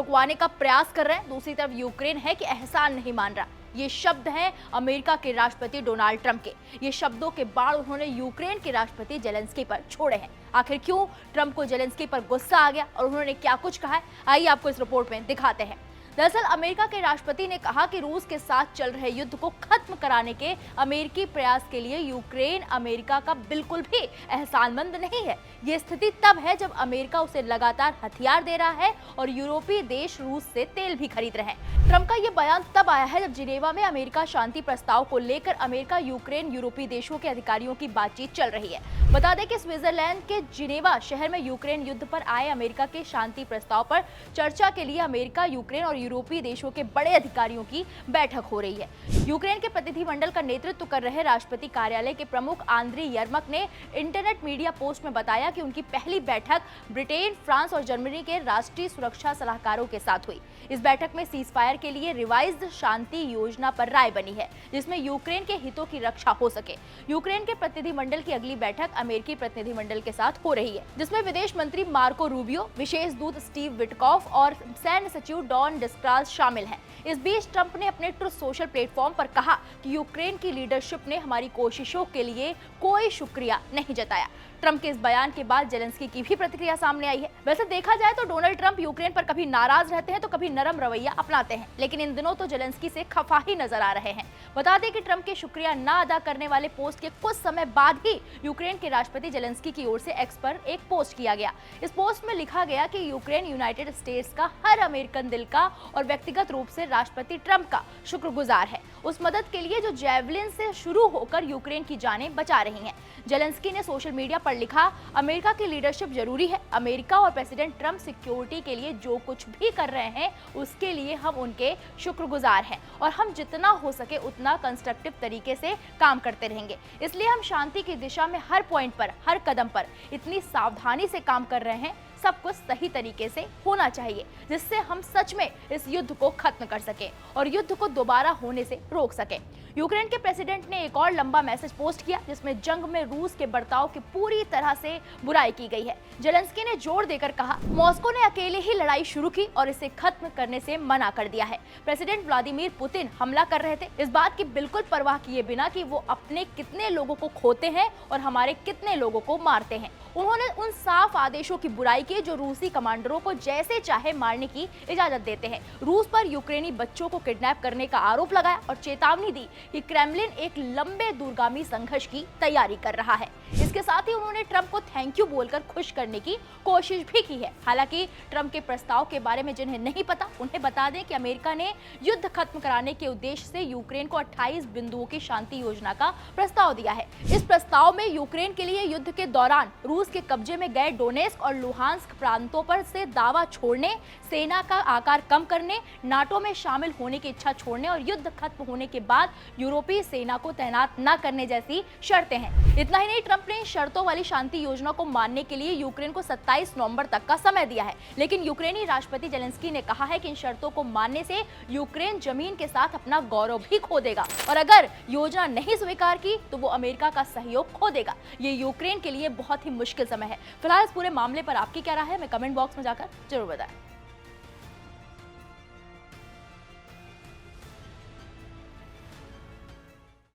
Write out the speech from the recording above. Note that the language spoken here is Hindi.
रुकवाने का प्रयास कर रहे हैं, दूसरी तरफ यूक्रेन है कि एहसान नहीं मान रहा। ये शब्द हैं अमेरिका के राष्ट्रपति डोनाल्ड ट्रंप के। ये शब्दों के बाढ़ उन्होंने यूक्रेन के राष्ट्रपति जेलेंस्की पर छोड़े हैं। आखिर क्यों ट्रंप को जेलेंस्की पर गुस्सा आ गया और उन्होंने क्या कुछ कहा है, आइए आपको इस रिपोर्ट में दिखाते हैं। दरअसल अमेरिका के राष्ट्रपति ने कहा कि रूस के साथ चल रहे युद्ध को खत्म कराने के अमेरिकी प्रयास के लिए यूक्रेन अमेरिका का बिल्कुल भी एहसानमंद नहीं है। ये स्थिति तब है जब अमेरिका उसे लगातार हथियार दे रहा है और यूरोपीय देश रूस से तेल भी खरीद रहे हैं। ट्रंप का ये बयान तब आया है जब जिनेवा में अमेरिका शांति प्रस्ताव को लेकर अमेरिका, यूक्रेन, यूरोपीय देशों के अधिकारियों की बातचीत चल रही है। बता दें कि स्विट्जरलैंड के जिनेवा शहर में यूक्रेन युद्ध पर आए अमेरिका के शांति प्रस्ताव पर चर्चा के लिए अमेरिका, यूक्रेन और यूरोपीय देशों के बड़े अधिकारियों की बैठक हो रही है। यूक्रेन के प्रतिनिधिमंडल का नेतृत्व कर रहे राष्ट्रपति कार्यालय के प्रमुख आंद्री यर्मक ने इंटरनेट मीडिया पोस्ट में बताया कि उनकी पहली बैठक ब्रिटेन, फ्रांस और जर्मनी के राष्ट्रीय सुरक्षा सलाहकारों के साथ हुई। इस बैठक में सीजफायर के लिए रिवाइज्ड शांति योजना पर राय बनी है, जिसमें यूक्रेन के हितों की रक्षा हो सके। यूक्रेन के प्रतिनिधिमंडल की अगली बैठक अमेरिकी प्रतिनिधिमंडल के साथ हो रही है, जिसमें विदेश मंत्री मार्को रूबियो, विशेष दूत स्टीव विटकॉफ और सैन्य सचिव डॉन डिस्प्राज शामिल हैं। इस बीच ट्रंप ने अपने ट्रुथ सोशल प्लेटफॉर्म पर कहा कि यूक्रेन की लीडरशिप ने हमारी कोशिशों के लिए कोई शुक्रिया नहीं जताया। ट्रंप के इस बयान के बाद जेलेंस्की की भी प्रतिक्रिया सामने आई है। वैसे देखा जाए तो डोनाल्ड ट्रंप यूक्रेन पर कभी नाराज रहते हैं तो कभी नरम रवैया अपनाते हैं, लेकिन इन दिनों तो जेलेंस्की से खफा ही नजर आ रहे हैं। बता दें कि ट्रंप के शुक्रिया ना अदा करने वाले पोस्ट के कुछ समय बाद ही यूक्रेन के राष्ट्रपति जेलेंस्की की ओर से एक्स पर एक पोस्ट किया गया। इस पोस्ट में लिखा गया कि यूक्रेन यूनाइटेड स्टेट्स का हर अमेरिकन दिल का और व्यक्तिगत रूप से राष्ट्रपति ट्रंप का शुक्रगुजार है, उस मदद के लिए जो जैवलिन से शुरू होकर यूक्रेन की जानें बचा रही हैं। जेलेंस्की ने सोशल मीडिया पर लिखा, अमेरिका की लीडरशिप जरूरी है। अमेरिका और प्रेसिडेंट ट्रंप सिक्योरिटी के लिए जो कुछ भी कर रहे हैं उसके लिए हम उनके शुक्रगुजार हैं और हम जितना हो सके उतना कंस्ट्रक्टिव तरीके से काम करते रहेंगे। इसलिए हम शांति की दिशा में हर पॉइंट पर, हर कदम पर इतनी सावधानी से काम कर रहे हैं। सब कुछ सही तरीके से होना चाहिए, जिससे हम सच में इस युद्ध को खत्म कर सके और युद्ध को दोबारा होने से रोक सके। यूक्रेन के प्रेसिडेंट ने एक और लंबा मैसेज पोस्ट किया, जिसमें जंग में रूस के बर्ताव की पूरी तरह से बुराई की गई है। जेलेंस्की ने जोर देकर कहा, मॉस्को ने अकेले ही लड़ाई शुरू की और इसे खत्म करने से मना कर दिया है। प्रेसिडेंट व्लादिमीर पुतिन हमला कर रहे थे, इस बात की बिल्कुल परवाह किए बिना कि वो अपने कितने लोगों को खोते हैं और हमारे कितने लोगों को मारते हैं। उन्होंने उन साफ आदेशों की बुराई की जो रूसी कमांडरों को जैसे चाहे मारने की इजाजत देते हैं। रूस पर यूक्रेनी बच्चों को किडनैप करने का आरोप लगाया और चेतावनी दी कि क्रेमलिन एक लंबे दूरगामी संघर्ष की तैयारी कर रहा है। इसके साथ ही उन्होंने ट्रंप को थैंक यू बोलकर खुश करने की कोशिश भी की है। हालांकि ट्रंप के प्रस्ताव के बारे में जिन्हें नहीं पता, उन्हें बता दें कि अमेरिका ने युद्ध खत्म कराने के उद्देश्य से यूक्रेन को 28 बिंदुओं की शांति योजना का प्रस्ताव दिया है। इस प्रस्ताव में यूक्रेन के लिए युद्ध के दौरान रूस के कब्जे में गए डोनेस्क और लुहांस्क प्रांतों पर से दावा छोड़ने, सेना का आकार कम करने, नाटो में शामिल होने की इच्छा छोड़ने और युद्ध खत्म होने के बाद यूरोपीय सेना को तैनात न करने जैसी शर्तें हैं। इतना ही नहीं, ट्रंप ने शर्तों वाली शांति योजना को मानने के लिए यूक्रेन को 27 नवंबर तक का समय दिया है, लेकिन यूक्रेनी राष्ट्रपति जेलेंस्की ने कहा है कि इन शर्तों को मानने से यूक्रेन जमीन के साथ अपना गौरव भी खो देगा और अगर योजना नहीं स्वीकार की तो वो अमेरिका का सहयोग खो देगा। ये यूक्रेन के लिए बहुत ही मुश्किल समय है। फिलहाल इस पूरे मामले पर आपकी क्या राय है, हमें कमेंट बॉक्स में जाकर जरूर बताएं।